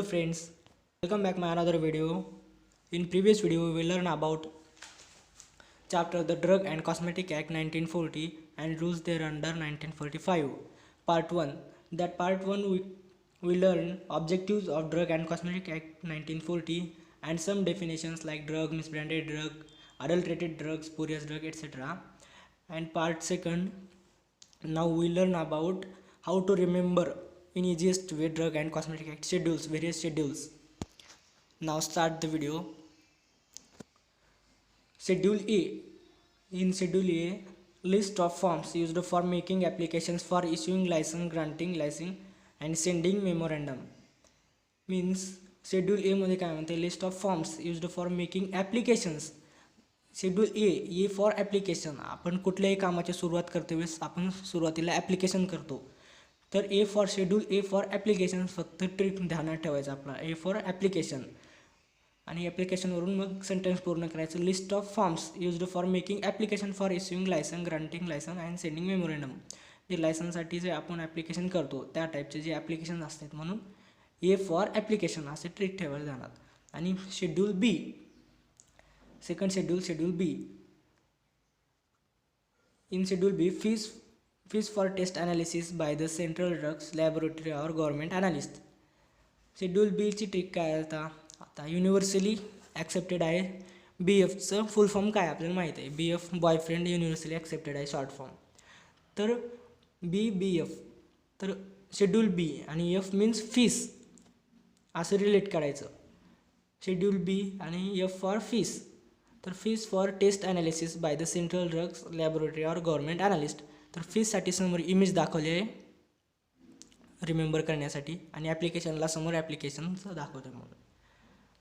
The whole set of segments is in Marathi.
Hello friends, welcome back my another video. In previous video we will learn about chapter the Drug and Cosmetic Act 1940 and rules thereunder 1945. Part 1. That part 1 we learn objectives of Drug and Cosmetic Act 1940 and some definitions like drug, misbranded drug, adulterated drugs, spurious drug, etc. And part 2, now we learn about how to remember in easiest way Drug and Cosmetic Act schedules, various schedules. Now start the video. Schedule A. In Schedule A, list of forms used for making applications for issuing license, granting license and sending memorandum. Means Schedule A मध्ये काय म्हणते, list of forms used for making applications. Schedule A for application. आपण कुठल्याही कामाची सुरुवात करते वेळेस आपण सुरुवातीला ॲप्लिकेशन करतो. तर A for schedule A for application, फक्त ट्रिक ध्यानात ठेवायचं आपला, ए फॉर ॲप्लिकेशन. आणि ॲप्लिकेशनवरून मग सेंटेन्स पूर्ण करायचं. List of forms used for making application for issuing licence, granting licence and sending memorandum. जे लायसनसाठी जे आपण ॲप्लिकेशन करतो त्या टाईपचे जे ॲप्लिकेशन असतात, म्हणून ए फॉर ॲप्लिकेशन असे ट्रिक ठेवायला जाणार. आणि schedule B, second schedule B. In schedule B, fees for test analysis by the central drugs laboratory or government analyst. Schedule बीची ट्रिक काय आहे, आता युनिव्हर्सली ॲक्सेप्टेड आहे. बी एफचं फुल फॉर्म काय आपल्याला माहीत आहे, B F boyfriend universally accepted आहे शॉर्ट फॉर्म. तर बी एफ, तर शेड्यूल बी आणि एफ मीन्स फीस असं रिलेट करायचं. शेड्यूल बी आणि एफ फॉर फीस. तर fees for test analysis by the central drugs laboratory or government analyst. तर फीससाठी समोर इमेज दाखवली आहे रिमेंबर करण्यासाठी आणि ॲप्लिकेशनला समोर ॲप्लिकेशनचं दाखवतं म्हणून.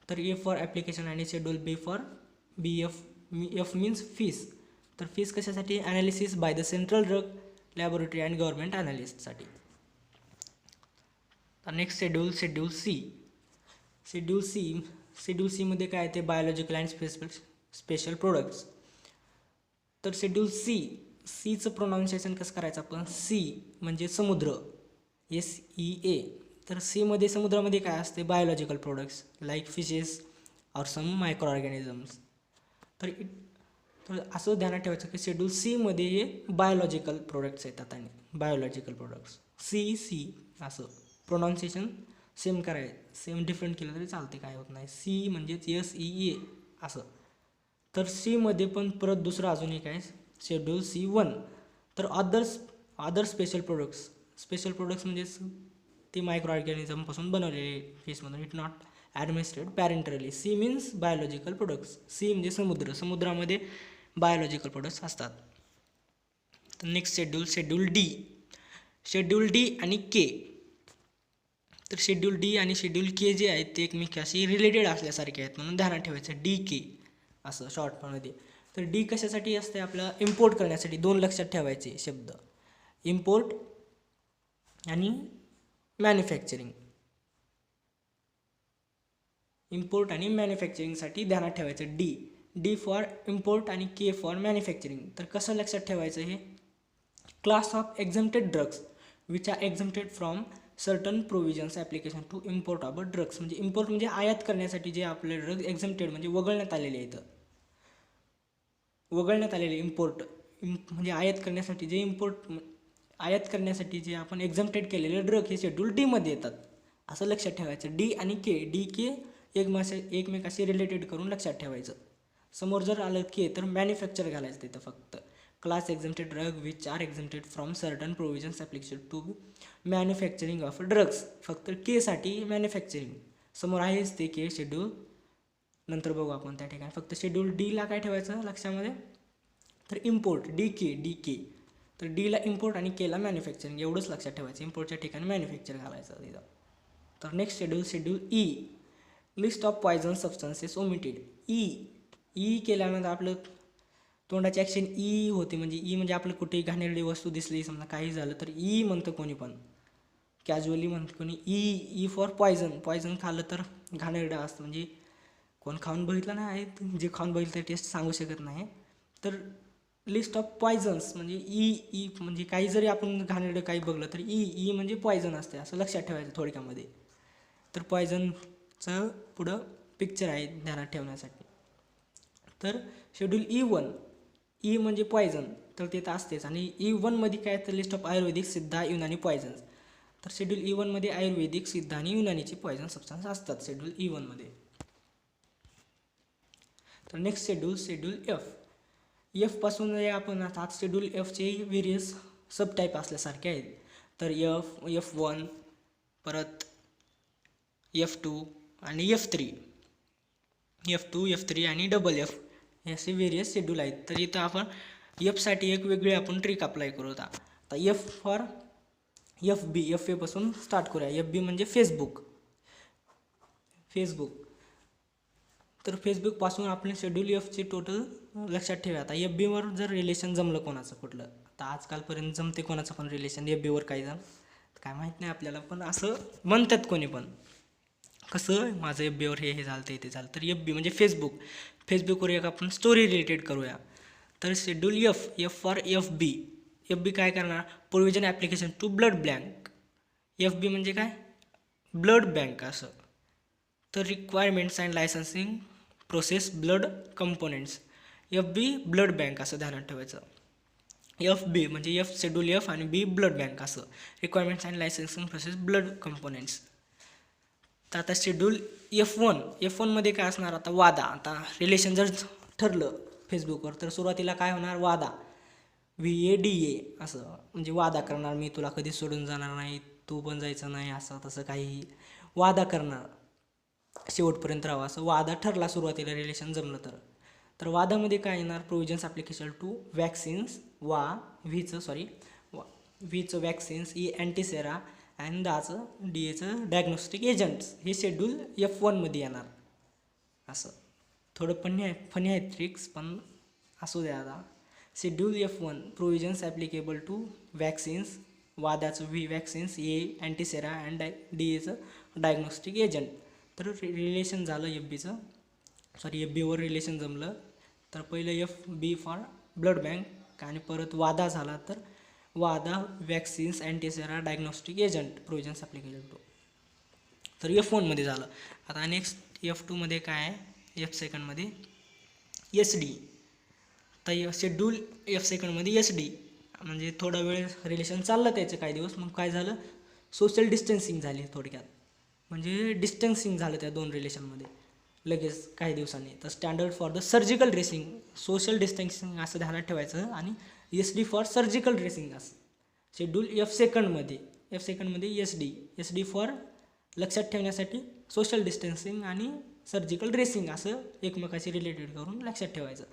तर ए फॉर ॲप्लिकेशन आणि schedule B for B F means fees. तर फीस कशासाठी, analysis by the central drug laboratory and government ॲनालिस्टसाठी. तर नेक्स्ट शेड्यूल सीमध्ये काय ते बायोलॉजिकल अँड स्पेशल प्रोडक्ट्स. तर शेड्यूल सीचं प्रोनाऊन्सिएशन कसं करायचं आपण, सी म्हणजे समुद्र, SEA. तर सीमध्ये समुद्रामध्ये काय असते, biological products like fishes or some micro organisms. तर असं ध्यानात ठेवायचं की शेड्यूल सीमध्ये हे बायोलॉजिकल प्रोडक्ट्स येतात आणि बायोलॉजिकल प्रोडक्ट्स सी असं प्रोनाऊन्सिएशन सेम करायचं. सेम डिफरंट केलं तरी चालते, काय होत नाही. सी म्हणजेच SEA असं. तर सीमध्ये पण परत दुसरं अजून एक आहे शेड्यूल C1. तर अदर स्पेशल प्रोडक्ट्स म्हणजे ते मायक्रो ऑर्गॅनिझमपासून बनवलेले फिशमधून, it not administered parenterally. C means biological products. C म्हणजे समुद्रामध्ये बायोलॉजिकल प्रोडक्ट्स असतात. तर नेक्स्ट शेड्यूल डी आणि के. तर शेड्यूल डी आणि शेड्यूल के जे आहेत ते एकमेकाशी रिलेटेड असल्यासारखे आहेत, म्हणून ध्यानात ठेवायचं DK असं शॉर्ट फॉर्ममध्ये. तर डी कशासाठी असते, आपल्याला इम्पोर्ट करण्यासाठी. दोन लक्षात ठेवायचे शब्द, इम्पोर्ट आणि मॅन्युफॅक्चरिंग. इम्पोर्ट आणि मॅन्युफॅक्चरिंगसाठी ध्यानात ठेवायचं डी फॉर इम्पोर्ट आणि के फॉर मॅन्युफॅक्चरिंग. तर कसं लक्षात ठेवायचं, हे class of exempted drugs which are exempted from certain provisions application to import of drugs. म्हणजे इम्पोर्ट म्हणजे आयात करण्यासाठी जे आपले ड्रग्ज एक्झम्प्टेड म्हणजे वगळण्यात आलेले आहेत. इम्पोर्ट म्हणजे आयात करण्यासाठी जे आपण एक्झम्प्टेड केलेले ड्रग हे शेड्यूल डीमध्ये येतात, असं लक्षात ठेवायचं. डी आणि के एकमेकाशी रिलेटेड करून लक्षात ठेवायचं. समोर जर आलं के तर मॅन्युफॅक्चर घालायचं तिथं फक्त. Class exempted drug which are exempted from certain provisions application to manufacturing of drugs. फक्त केसाठी मॅन्युफॅक्चरिंग समोर आहेच ते के शेड्यूल, नंतर बघू आपण त्या ठिकाणी. फक्त शेड्यूल डीला काय ठेवायचं लक्षामध्ये, तर इम्पोर्ट DK. तर डीला इम्पोर्ट आणि केला मॅन्युफॅक्चरिंग, एवढंच लक्षात ठेवायचं. इम्पोर्टच्या ठिकाणी मॅन्युफॅक्चर घालायचं तिथं. तर next schedule E, list of poison substances omitted. E केल्यानंतर आपलं तोंडाची ॲक्शन ई होते. म्हणजे आपलं कुठेही घाणेरडी वस्तू दिसली, समजा काही झालं तर ई म्हणतं कोणी पण, कॅज्युअली म्हणतं कोणी. ई फॉर पॉयझन खाल्लं तर घाणेरडं असतं. म्हणजे कोण खाऊन बघितलं नाही, जे खाऊन बघितलं ते टेस्ट सांगू शकत नाही. तर लिस्ट ऑफ पॉयझन्स म्हणजे ई म्हणजे काही जरी आपण घाणेरडं काही बघलं तर ई म्हणजे पॉयझन असते, असं लक्षात ठेवायचं थोडक्यामध्ये. तर पॉयझनचं पुढं पिक्चर आहे ध्यानात ठेवण्यासाठी. तर शेड्यूल E1, ई म्हणजे पॉयझन, तर तिथं असतेच. आणि E1मध्ये काय तर लिस्ट ऑफ आयुर्वेदिक, सिद्ध, युनानी पॉयझन्स. तर शेड्यूल E1मध्ये आयुर्वेदिक, सिद्ध आणि युनानीचे पॉयझन सबस्टन्स असतात शेड्यूल E1मध्ये. तर नेक्स्ट शेड्यूल एफ पासून आपण आता शेड्यूल एफचे व्हेरियस सब टाईप असल्यासारखे आहेत. तर F1, परत F2 आणि F3 आणि F हे असे व्हेरियस शेड्यूल आहेत. तर इथं आपण एफसाठी एक वेगळी आपण ट्रिक अप्लाय करू. आता एफ फॉर एफ ए पासून स्टार्ट करूया. FB म्हणजे फेसबुक. तर फेसबुकपासून आपण शेड्यूल एफचे टोटल लक्षात ठेवूया. आता FBवर जर रिलेशन जमलं कोणाचं कुठलं, आता आजकालपर्यंत जमते कोणाचं पण रिलेशन FBवर, काही जण काय माहीत नाही आपल्याला, पण असं म्हणतात कोणी पण, कसं माझं FBवर हे झालं ते झालं. तर FB म्हणजे फेसबुकवर एक आपण स्टोरी रिलेटेड करूया. तर शेड्यूल एफ फॉर FB काय करणार, provision application to blood bank. FB म्हणजे काय, ब्लड बँक असं. तर requirements and licensing process blood components. FB blood bank असं ध्यानात ठेवायचं. FB म्हणजे शेड्यूल एफ आणि B ब्लड बँक असं. Requirements and licensing process blood components. तर आता शेड्यूल F1मध्ये काय असणार, आता वादा. आता रिलेशन जर ठरलं फेसबुकवर तर सुरुवातीला काय होणार, वादा, VADA असं, म्हणजे वादा करणार, मी तुला कधी सोडून जाणार नाही, तू पण जायचं नाही, असं तसं काही वादा करणार, शेवटपर्यंत राहावं असं वादा ठरला सुरुवातीला रिलेशन जमलं तर. तर वादामध्ये काय येणार, प्रोव्हिजन्स ॲप्लिकेशन टू वॅक्सिन्स, व्हीचं वॅक्सिन्स, अँटीसेरा अँड DAचं डायग्नोस्टिक एजंट्स. हे शेड्यूल F1मध्ये येणार. असं थोडं फनी आहेत ट्रिक्स, पण असू द्या. आता schedule F1 provisions applicable to vaccines, वादाचं वॅक्सिन्स, अँटीसेरा अँड DAचं डायग्नोस्टिक एजंट. तर रिलेशन झालं FBवर रिलेशन जमलं तर पहिलं FB फॉर ब्लड बँक, आणि परत वादा झाला तर वादा, vaccines, antisera, diagnostic agent, provisions applicable to. तर F1मध्ये झालं. आता नेक्स्ट F2मध्ये काय आहे, F2मध्ये SD. तर शेड्यूल F2मध्ये SD म्हणजे थोडा वेळ रिलेशन चाललं त्याचं काही दिवस, मग काय झालं, सोशल डिस्टन्सिंग झाली थोडक्यात, म्हणजे डिस्टन्सिंग झालं त्या दोन रिलेशनमध्ये लगेच काही दिवसांनी. तर standard for the surgical dressing, social distancing असं ध्यानात ठेवायचं, आणि SD फॉर सर्जिकल ड्रेसिंग असं. शेड्यूल F2मध्ये SD फॉर लक्षात ठेवण्यासाठी सोशल डिस्टन्सिंग आणि सर्जिकल ड्रेसिंग असं एकमेकाशी रिलेटेड करून लक्षात ठेवायचं.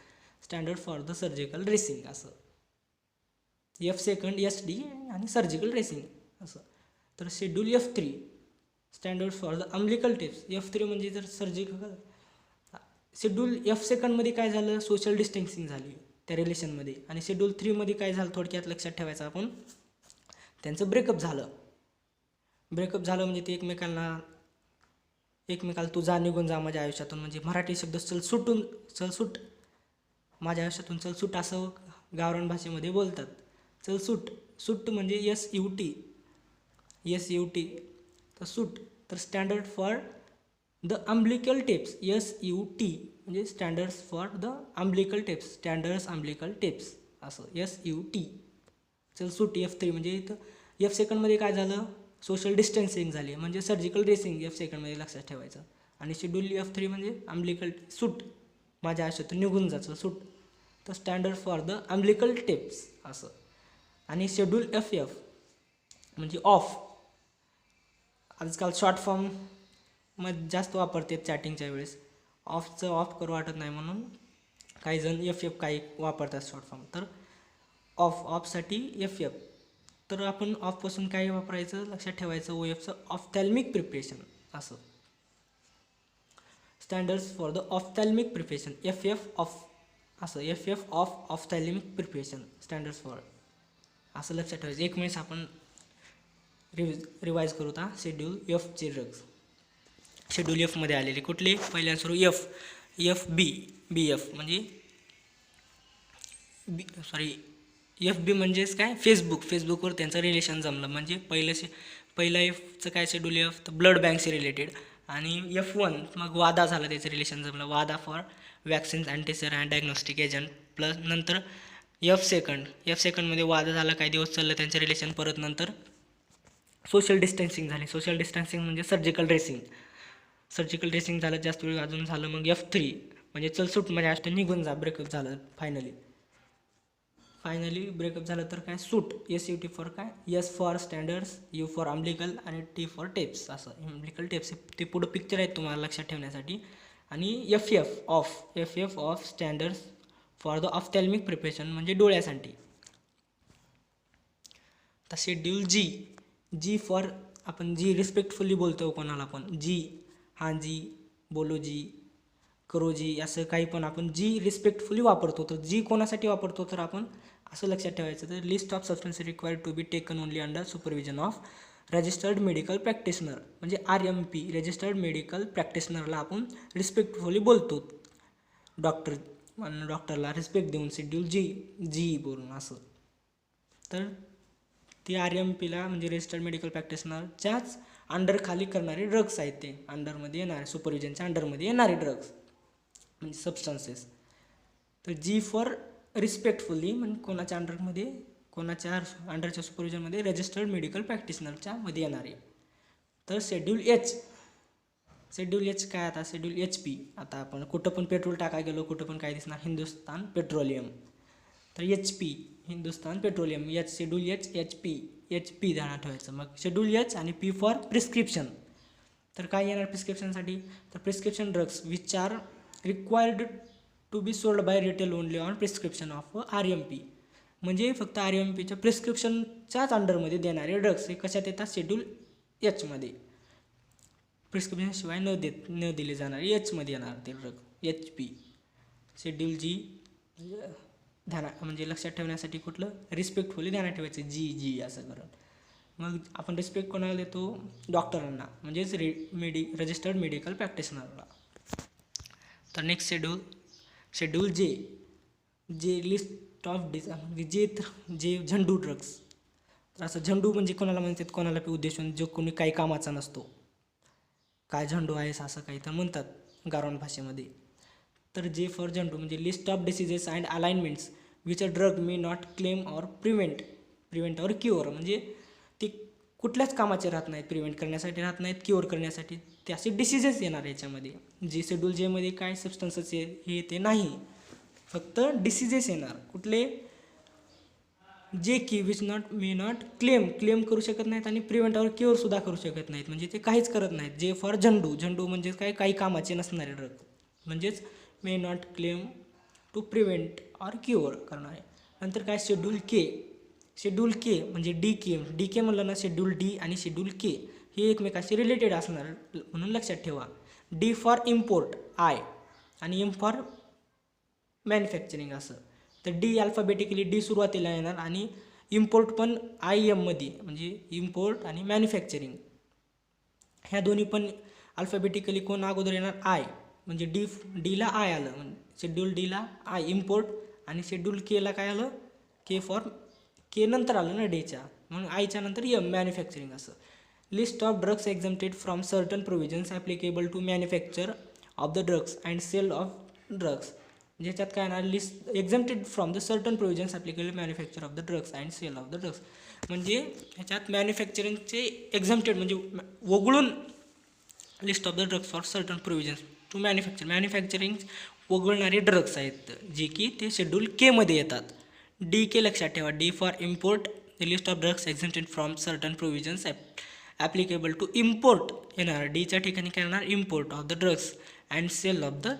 Standard for the surgical dressing असं. F2 SD आणि सर्जिकल ड्रेसिंग असं. तर schedule F3 standard for the umbilical tips. F3 म्हणजे जर सर्जिकल. शेड्यूल F2मध्ये काय झालं, सोशल डिस्टन्सिंग झाली त्या रिलेशनमध्ये, आणि शेड्यूल 3मध्ये काय झालं थोडक्यात लक्षात ठेवायचं आपण, त्यांचं ब्रेकअप झालं म्हणजे ते एकमेकाला तू जा, निघून जा माझ्या आयुष्यातून, म्हणजे मराठी शब्द चलसूट, माझ्या आयुष्यातून चलसूट असं गावरान भाषेमध्ये बोलतात. चलसूट म्हणजे SUT, तर सूट. तर standard for the umbilical tips, SUT म्हणजे standards for the umbilical tips, umbilical tips असं SUT. चलसूट F3 म्हणजे इथं F2मध्ये काय झालं, सोशल डिस्टन्सिंग झाली, म्हणजे सर्जिकल ड्रेसिंग F2मध्ये लक्षात ठेवायचं. आणि शेड्यूल F3 म्हणजे अम्बिलिकल सूट, माझ्या आयुष्यातून निघून जायचं सूट, तर standard for the umbilical tips असं. आणि शेड्यूल FF म्हणजे ऑफ, आजकाल शॉर्ट फॉर्म मध्ये जास्त वापरते चॅटिंगच्या वेळेस, ऑफ करू वाटत नाही म्हणून काही जण FF काही वापरतात शॉर्ट फॉर्म. तर ऑफसाठी FF. तर आपण ऑफपासून काय वापरायचं लक्षात ठेवायचं, OFचं ऑफ्थॅल्मिक प्रिपरेशन असं. Standards for the ophthalmic preparation FF of असं, FF of ophthalmic preparation, standards for असं लक्षात ठेवायचं. एक मिनिट आपण रिवाईज करू. आता शेड्यूल Fचे ड्रग्स शेड्यूल Fमध्ये आलेले कुठले, पहिल्या सुरू BF म्हणजे FB म्हणजेच काय, फेसबुकवर त्यांचं रिलेशन जमलं, म्हणजे पहिला एफचं काय शेड्यूल एफ तर ब्लड बँकशी रिलेटेड, आणि F1 मग वादा झाला, त्याचं रिलेशन जमलं, वादा for vaccines antisera and diagnostic agent. Plus नंतर एफ सेकंडमध्ये वादा झाला, काही दिवस चाललं त्यांचं रिलेशन. परत नंतर सोशल डिस्टन्सिंग झाले. सोशल डिस्टन्सिंग म्हणजे सर्जिकल ड्रेसिंग झालं, जास्त वेळ अजून झालं. मग F3 म्हणजे चल सूट म्हणजे असतं निघून जा, ब्रेकअप झालं फायनली ब्रेकअप झालं तर काय सूट. SUT फॉर काय, S for standards, U for umbilical आणि T फॉर टेप्स. असं अम्ब्लिकल टेप्स ते पुढं पिक्चर आहेत तुम्हाला लक्षात ठेवण्यासाठी. आणि FF of standards for the ophthalmic preparation म्हणजे डोळ्यासाठी. तर शेड्यूल जी फॉर, आपण जी रिस्पेक्टफुली बोलतो कोणाला पण, जी, हां जी, बोलो जी, करो जी, असं काही पण आपण जी रिस्पेक्टफुली वापरतो. तर जी कोणासाठी वापरतो तर आपण असं लक्षात ठेवायचं. तर list of substance required to be taken only under supervision of registered medical practitioner म्हणजे RMP. रजिस्टर्ड मेडिकल प्रॅक्टिशनरला आपण रिस्पेक्टफुली बोलतो, डॉक्टरला रिस्पेक्ट देऊन शेड्यूल जी बोलून असं. तर ती RMPला म्हणजे रजिस्टर्ड मेडिकल प्रॅक्टिशनरच्याच अंडर खाली करणारे ड्रग्स आहेत, ते अंडरमध्ये येणारे, सुपरविजनच्या अंडरमध्ये येणारे ड्रग्स म्हणजे सबस्टन्सेस. तर जी फॉर रिस्पेक्टफुली म्हणजे कोणाच्या अंडरमध्ये, कोणाच्या अंडरच्या सुपरविजनमध्ये, रजिस्टर्ड मेडिकल प्रॅक्टिशनरच्या मध्ये येणारे. तर शेड्यूल एच काय, आता शेड्यूल HP. आता आपण कुठं पण पेट्रोल टाकायला गेलो, कुठं पण काय दिसणार हिंदुस्तान पेट्रोलियम. तर HP Hindustan petroleum. Schedule HP ध्यानात ठेवायचं. मग शेड्यूल H आणि P फॉर प्रिस्क्रिप्शन. तर काय येणार प्रिस्क्रिप्शनसाठी, तर prescription drugs which are required to be sold by retail only on prescription of RMP. म्हणजे फक्त RMPच्या प्रिस्क्रिप्शनच्याच अंडरमध्ये देणारे ड्रग्स हे कशात येतात, शेड्यूल Hमध्ये. प्रिस्क्रिप्शनशिवाय न दिले जाणारे Hमध्ये येणार ते ड्रग, HP. शेड्यूल G म्हणजे लक्षात ठेवण्यासाठी कुठलं, रिस्पेक्टफुली ध्यानात ठेवायचं, जी असं करून. मग आपण रिस्पेक्ट कोणाला देतो, डॉक्टरांना म्हणजेच रजिस्टर्ड मेडिकल प्रॅक्टिशनरला. तर नेक्स्ट शेड्यूल जे लिस्ट ऑफ जे झंडू ड्रग्स. तर असं झंडू म्हणजे कोणाला म्हणतात, कोणाला उद्देशून जो कोणी काही कामाचा नसतो, काय झंडू आहेस असं काही तर म्हणतात गारोन भाषेमध्ये. तर जे फॉर झंडू म्हणजे list of diseases and alignments which a drug may not claim or prevent or cure. म्हणजे ते कुठल्याच कामाचे राहत नाहीत, प्रिव्हेंट करण्यासाठी राहत नाहीत, क्युअर करण्यासाठी. ते असे डिसीजेस येणार याच्यामध्ये. जे शेड्यूल जेमध्ये काय सबस्टन्सेस हे ते नाही, फक्त डिसीजेस येणार. कुठले, जे की विच मे नॉट क्लेम करू शकत नाहीत आणि प्रिव्हेंट ऑर क्युअर सुद्धा करू शकत नाहीत, म्हणजे ते काहीच करत नाहीत. जे फॉर झंडू म्हणजे काय, काही कामाचे नसणारे ड्रग म्हणजेच may not claim to prevent or cure करणारे. नंतर काय, शेड्यूल के म्हणजे डी के म्हणलं ना, शेड्यूल D आणि शेड्यूल K हे एकमेकाशी रिलेटेड असणार म्हणून लक्षात ठेवा. D फॉर इम्पोर्ट I आणि M फॉर मॅन्युफॅक्चरिंग असं. तर D अल्फाबेटिकली D सुरुवातीला येणार आणि इम्पोर्ट पण IM मध्ये म्हणजे इम्पोर्ट आणि मॅन्युफॅक्चरिंग ह्या दोन्ही पण अल्फाबेटिकली कोण अगोदर येणार, I म्हणजे डीला I आलं, म्हणजे शेड्यूल Dला I इम्पोर्ट आणि शेड्यूल Kला काय आलं, के नंतर आलं ना Dच्या, म्हणून आयच्या नंतर M मॅन्युफॅक्चरिंग असं. List of drugs exempted from certain provisions applicable to manufacture of the drugs and sale of drugs. ज्याच्यात काय ना, list exempted from the certain provisions applicable manufacture of the drugs and sale of the drugs. म्हणजे ह्याच्यात मॅन्युफॅक्चरिंगचे एक्झम्प्टेड म्हणजे वगळून list of the drugs for certain provisions to manufacturing वगळणारे ड्रग्स आहेत, जे की ते शेड्यूल Kमध्ये येतात. DK लक्षात ठेवा, D for import, the list of drugs exempted from certain provisions applicable to import येणार. Dच्या ठिकाणी काय येणार, import of the drugs and sale of the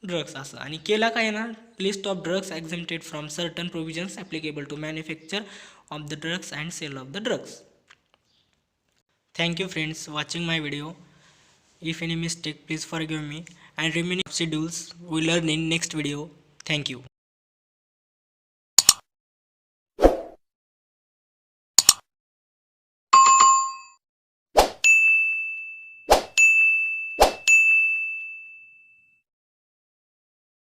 drugs असं. आणि केला काय येणार, list of drugs exempted from certain provisions applicable to manufacture of the drugs and sale of the drugs. Thank you friends watching my video. If any mistake, please forgive me and remaining schedules we learn in next video. Thank you.